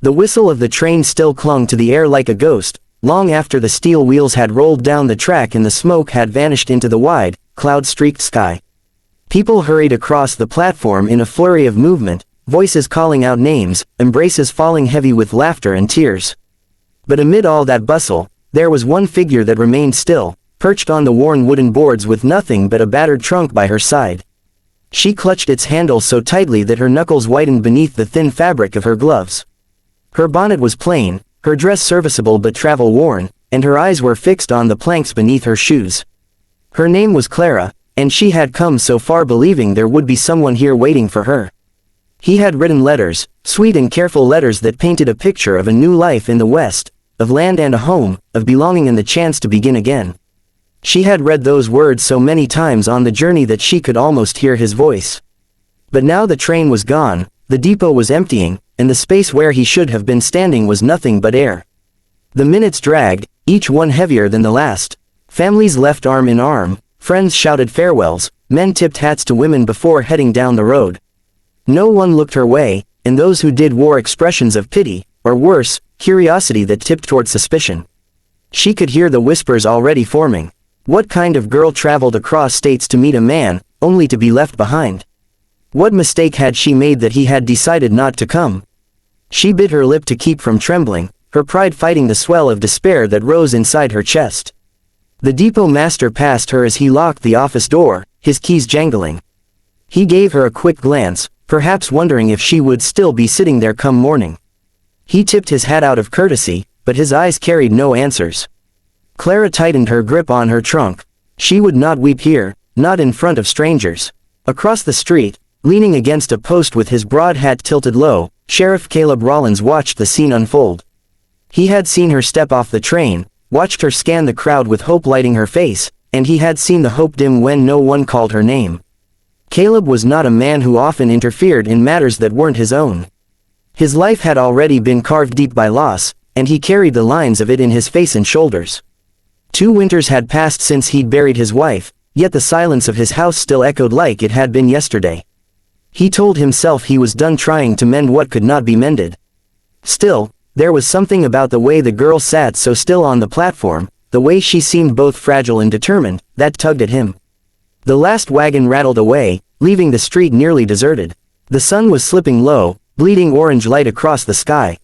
The whistle of the train still clung to the air like a ghost, long after the steel wheels had rolled down the track and the smoke had vanished into the wide, cloud-streaked sky. People hurried across the platform in a flurry of movement, voices calling out names, embraces falling heavy with laughter and tears. But amid all that bustle, there was one figure that remained still, perched on the worn wooden boards with nothing but a battered trunk by her side. She clutched its handle so tightly that her knuckles whitened beneath the thin fabric of her gloves. Her bonnet was plain, her dress serviceable but travel-worn, and her eyes were fixed on the planks beneath her shoes. Her name was Clara, and she had come so far believing there would be someone here waiting for her. He had written letters, sweet and careful letters that painted a picture of a new life in the West, of land and a home, of belonging and the chance to begin again. She had read those words so many times on the journey that she could almost hear his voice. But now the train was gone, the depot was emptying, and the space where he should have been standing was nothing but air. The minutes dragged, each one heavier than the last. Families left arm in arm, friends shouted farewells, men tipped hats to women before heading down the road. No one looked her way, and those who did wore expressions of pity, or worse, curiosity that tipped toward suspicion. She could hear the whispers already forming. What kind of girl traveled across states to meet a man, only to be left behind? What mistake had she made that he had decided not to come? She bit her lip to keep from trembling, her pride fighting the swell of despair that rose inside her chest. The depot master passed her as he locked the office door, his keys jangling. He gave her a quick glance, perhaps wondering if she would still be sitting there come morning. He tipped his hat out of courtesy, but his eyes carried no answers. Clara tightened her grip on her trunk. She would not weep here, not in front of strangers. Across the street, leaning against a post with his broad hat tilted low, Sheriff Caleb Rollins watched the scene unfold. He had seen her step off the train, watched her scan the crowd with hope lighting her face, and he had seen the hope dim when no one called her name. Caleb was not a man who often interfered in matters that weren't his own. His life had already been carved deep by loss, and he carried the lines of it in his face and shoulders. 2 winters had passed since he'd buried his wife, yet the silence of his house still echoed like it had been yesterday. He told himself he was done trying to mend what could not be mended. Still, there was something about the way the girl sat so still on the platform, the way she seemed both fragile and determined, that tugged at him. The last wagon rattled away, leaving the street nearly deserted. The sun was slipping low, bleeding orange light across the sky.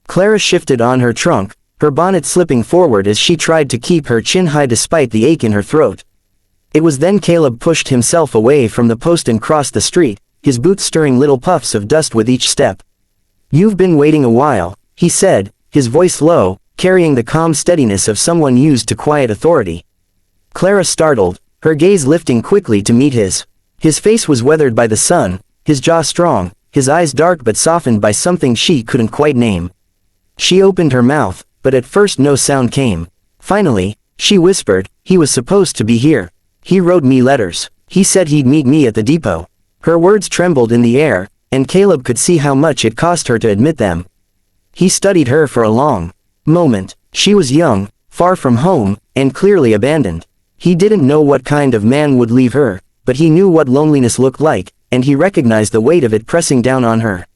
Clara shifted on her trunk, her bonnet slipping forward as she tried to keep her chin high despite the ache in her throat. It was then Caleb pushed himself away from the post and crossed the street, his boots stirring little puffs of dust with each step. "You've been waiting a while," he said, his voice low, carrying the calm steadiness of someone used to quiet authority. Clara startled, her gaze lifting quickly to meet his. His face was weathered by the sun, his jaw strong, his eyes dark but softened by something she couldn't quite name. She opened her mouth, but at first no sound came. Finally, she whispered, "He was supposed to be here. He wrote me letters. He said he'd meet me at the depot." Her words trembled in the air, and Caleb could see how much it cost her to admit them. He studied her for a long moment. She was young, far from home, and clearly abandoned. He didn't know what kind of man would leave her, but he knew what loneliness looked like, and he recognized the weight of it pressing down on her.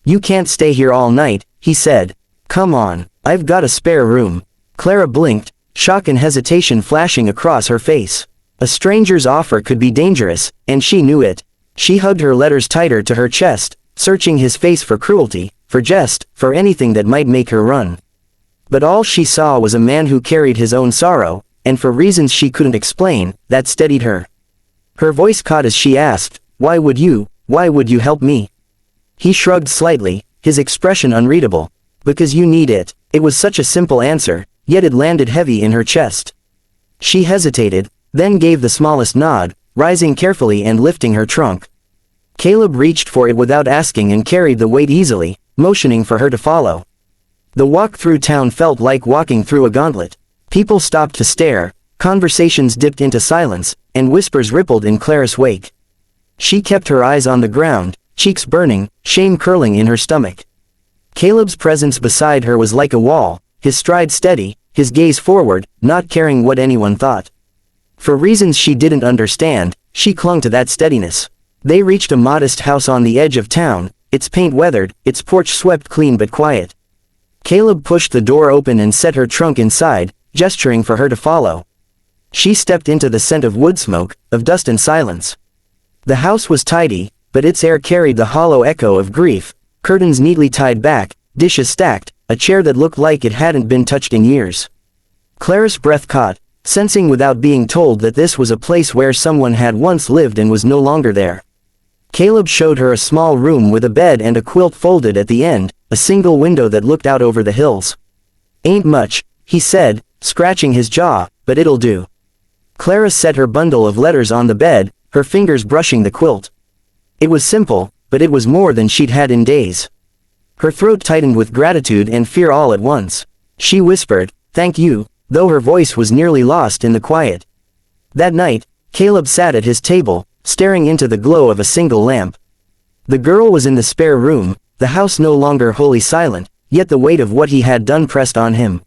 "You can't stay here all night," he said. "Come on, I've got a spare room." Clara blinked, shock and hesitation flashing across her face. A stranger's offer could be dangerous, and she knew it. She hugged her letters tighter to her chest, searching his face for cruelty, for jest, for anything that might make her run. But all she saw was a man who carried his own sorrow, and for reasons she couldn't explain, that steadied her. Her voice caught as she asked, why would you help me?" He shrugged slightly, his expression unreadable. "Because you need it." It was such a simple answer, yet it landed heavy in her chest. She hesitated, then gave the smallest nod, rising carefully and lifting her trunk. Caleb reached for it without asking and carried the weight easily, motioning for her to follow. The walk through town felt like walking through a gauntlet. People stopped to stare, conversations dipped into silence, and whispers rippled in Clara's wake. She kept her eyes on the ground, cheeks burning, shame curling in her stomach. Caleb's presence beside her was like a wall, his stride steady, his gaze forward, not caring what anyone thought. For reasons she didn't understand, she clung to that steadiness. They reached a modest house on the edge of town, its paint weathered, its porch swept clean but quiet. Caleb pushed the door open and set her trunk inside, gesturing for her to follow. She stepped into the scent of wood smoke, of dust and silence. The house was tidy, but its air carried the hollow echo of grief, curtains neatly tied back, dishes stacked, a chair that looked like it hadn't been touched in years. Clara's breath caught, sensing without being told that this was a place where someone had once lived and was no longer there. Caleb showed her a small room with a bed and a quilt folded at the end, a single window that looked out over the hills. "Ain't much," he said, scratching his jaw, "but it'll do." Clara set her bundle of letters on the bed, her fingers brushing the quilt. It was simple, but it was more than she'd had in days. Her throat tightened with gratitude and fear all at once. She whispered, "Thank you," though her voice was nearly lost in the quiet. That night, Caleb sat at his table, staring into the glow of a single lamp. The girl was in the spare room, the house no longer wholly silent, yet the weight of what he had done pressed on him.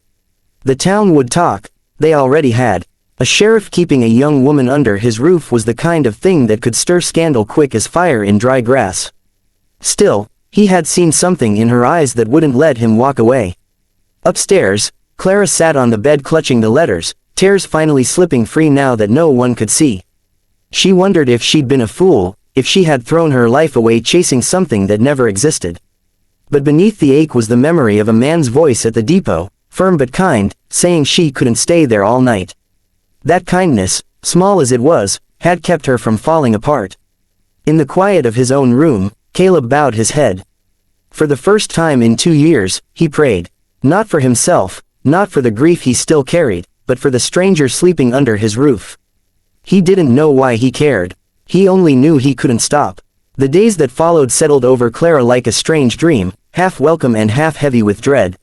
The town would talk. They already had. A sheriff keeping a young woman under his roof was the kind of thing that could stir scandal quick as fire in dry grass. Still, he had seen something in her eyes that wouldn't let him walk away. Upstairs, Clara sat on the bed clutching the letters, tears finally slipping free now that no one could see. She wondered if she'd been a fool, if she had thrown her life away chasing something that never existed. But beneath the ache was the memory of a man's voice at the depot, firm but kind, saying she couldn't stay there all night. That kindness, small as it was, had kept her from falling apart. In the quiet of his own room, Caleb bowed his head. For the first time in 2 years, he prayed. Not for himself, not for the grief he still carried, but for the stranger sleeping under his roof. He didn't know why he cared. He only knew he couldn't stop. The days that followed settled over Clara like a strange dream, half welcome and half heavy with dread.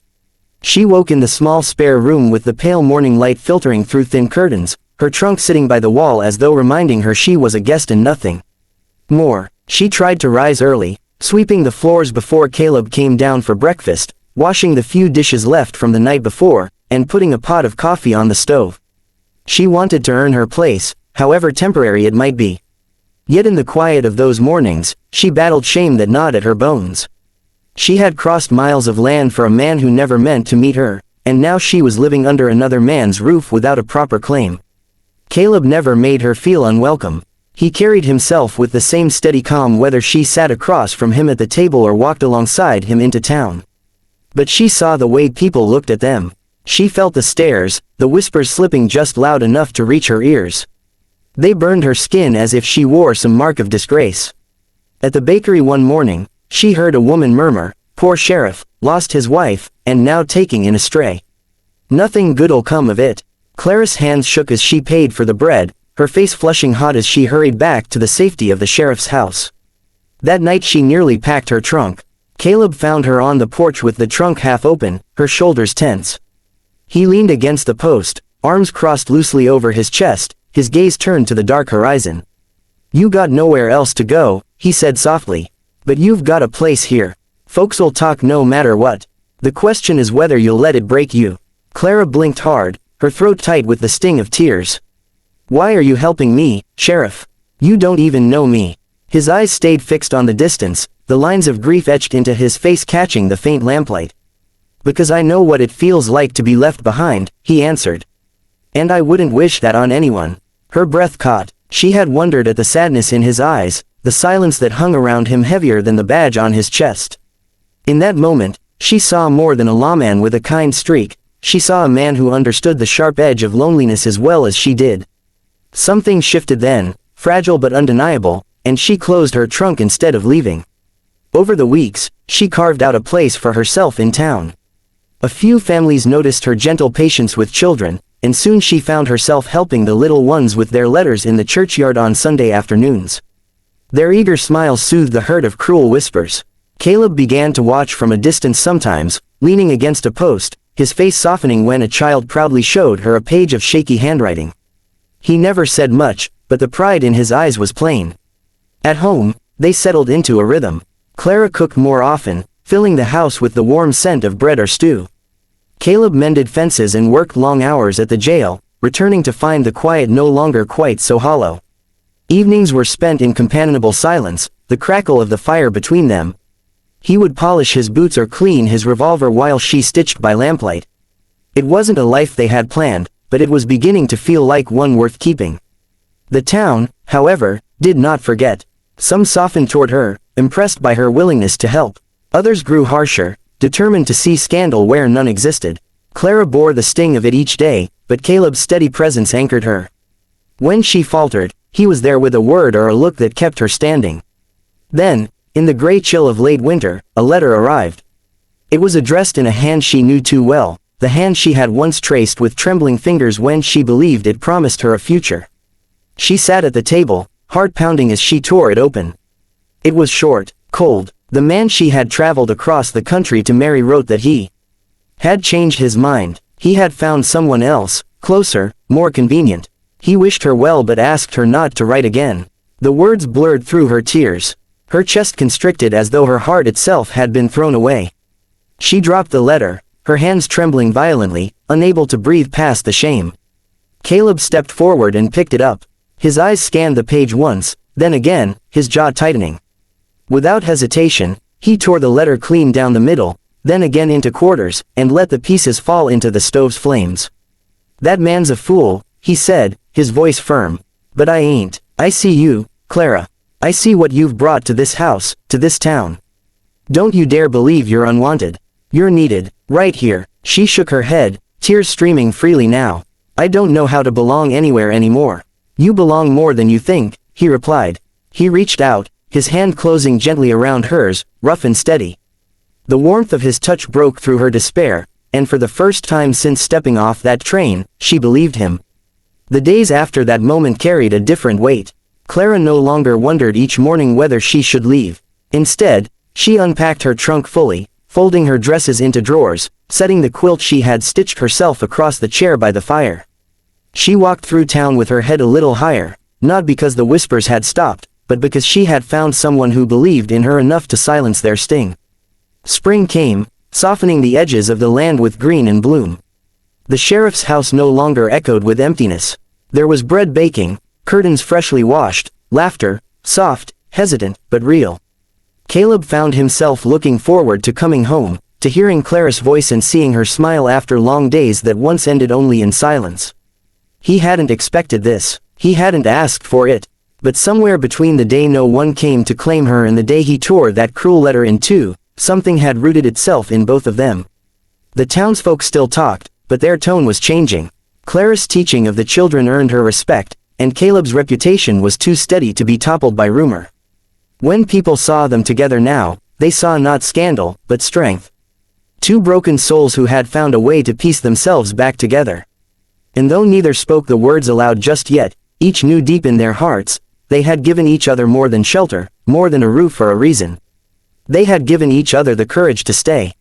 She woke in the small spare room with the pale morning light filtering through thin curtains, her trunk sitting by the wall as though reminding her she was a guest and nothing more. She tried to rise early, sweeping the floors before Caleb came down for breakfast, washing the few dishes left from the night before, and putting a pot of coffee on the stove. She wanted to earn her place, however temporary it might be. Yet in the quiet of those mornings, she battled shame that gnawed at her bones. She had crossed miles of land for a man who never meant to meet her, and now she was living under another man's roof without a proper claim. Caleb never made her feel unwelcome. He carried himself with the same steady calm whether she sat across from him at the table or walked alongside him into town. But she saw the way people looked at them. She felt the stares, the whispers slipping just loud enough to reach her ears. They burned her skin as if she wore some mark of disgrace. At the bakery one morning, she heard a woman murmur, "Poor sheriff, lost his wife, and now taking in a stray. Nothing good'll come of it." Clara's hands shook as she paid for the bread, her face flushing hot as she hurried back to the safety of the sheriff's house. That night she nearly packed her trunk. Caleb found her on the porch with the trunk half open, her shoulders tense. He leaned against the post, arms crossed loosely over his chest, his gaze turned to the dark horizon. "You got nowhere else to go," he said softly. "But you've got a place here. Folks'll talk no matter what. The question is whether you'll let it break you." Clara blinked hard, her throat tight with the sting of tears. "Why are you helping me, Sheriff? You don't even know me." His eyes stayed fixed on the distance, the lines of grief etched into his face catching the faint lamplight. "Because I know what it feels like to be left behind," he answered. "And I wouldn't wish that on anyone." Her breath caught. She had wondered at the sadness in his eyes, the silence that hung around him heavier than the badge on his chest. In that moment, she saw more than a lawman with a kind streak. She saw a man who understood the sharp edge of loneliness as well as she did. Something shifted then, fragile but undeniable, and she closed her trunk instead of leaving. Over the weeks, she carved out a place for herself in town. A few families noticed her gentle patience with children, and soon she found herself helping the little ones with their letters in the churchyard on Sunday afternoons. Their eager smiles soothed the hurt of cruel whispers. Caleb began to watch from a distance sometimes, leaning against a post, his face softening when a child proudly showed her a page of shaky handwriting. He never said much, but the pride in his eyes was plain. At home, they settled into a rhythm. Clara cooked more often, filling the house with the warm scent of bread or stew. Caleb mended fences and worked long hours at the jail, returning to find the quiet no longer quite so hollow. Evenings were spent in companionable silence, the crackle of the fire between them. He would polish his boots or clean his revolver while she stitched by lamplight. It wasn't a life they had planned, but it was beginning to feel like one worth keeping. The town, however, did not forget. Some softened toward her, impressed by her willingness to help. Others grew harsher, determined to see scandal where none existed. Clara bore the sting of it each day, but Caleb's steady presence anchored her. When she faltered, he was there with a word or a look that kept her standing. Then, in the gray chill of late winter, a letter arrived. It was addressed in a hand she knew too well, the hand she had once traced with trembling fingers when she believed it promised her a future. She sat at the table, heart pounding as she tore it open. It was short, cold. The man she had traveled across the country to marry wrote that he had changed his mind. He had found someone else, closer, more convenient. He wished her well but asked her not to write again. The words blurred through her tears. Her chest constricted as though her heart itself had been thrown away. She dropped the letter, her hands trembling violently, unable to breathe past the shame. Caleb stepped forward and picked it up. His eyes scanned the page once, then again, his jaw tightening. Without hesitation, he tore the letter clean down the middle, then again into quarters, and let the pieces fall into the stove's flames. "That man's a fool," he said, his voice firm. "But I ain't. I see you, Clara. I see what you've brought to this house, to this town. Don't you dare believe you're unwanted. You're needed, right here." She shook her head, tears streaming freely now. "I don't know how to belong anywhere anymore." "You belong more than you think," he replied. He reached out, his hand closing gently around hers, rough and steady. The warmth of his touch broke through her despair, and for the first time since stepping off that train, she believed him. The days after that moment carried a different weight. Clara no longer wondered each morning whether she should leave. Instead, she unpacked her trunk fully, folding her dresses into drawers, setting the quilt she had stitched herself across the chair by the fire. She walked through town with her head a little higher, not because the whispers had stopped, but because she had found someone who believed in her enough to silence their sting. Spring came, softening the edges of the land with green and bloom. The sheriff's house no longer echoed with emptiness. There was bread baking, curtains freshly washed, laughter, soft, hesitant, but real. Caleb found himself looking forward to coming home, to hearing Clara's voice and seeing her smile after long days that once ended only in silence. He hadn't expected this. He hadn't asked for it. But somewhere between the day no one came to claim her and the day he tore that cruel letter in two, something had rooted itself in both of them. The townsfolk still talked, but their tone was changing. Clara's teaching of the children earned her respect, and Caleb's reputation was too steady to be toppled by rumor. When people saw them together now, they saw not scandal, but strength. Two broken souls who had found a way to piece themselves back together. And though neither spoke the words aloud just yet, each knew deep in their hearts, they had given each other more than shelter, more than a roof or a reason. They had given each other the courage to stay.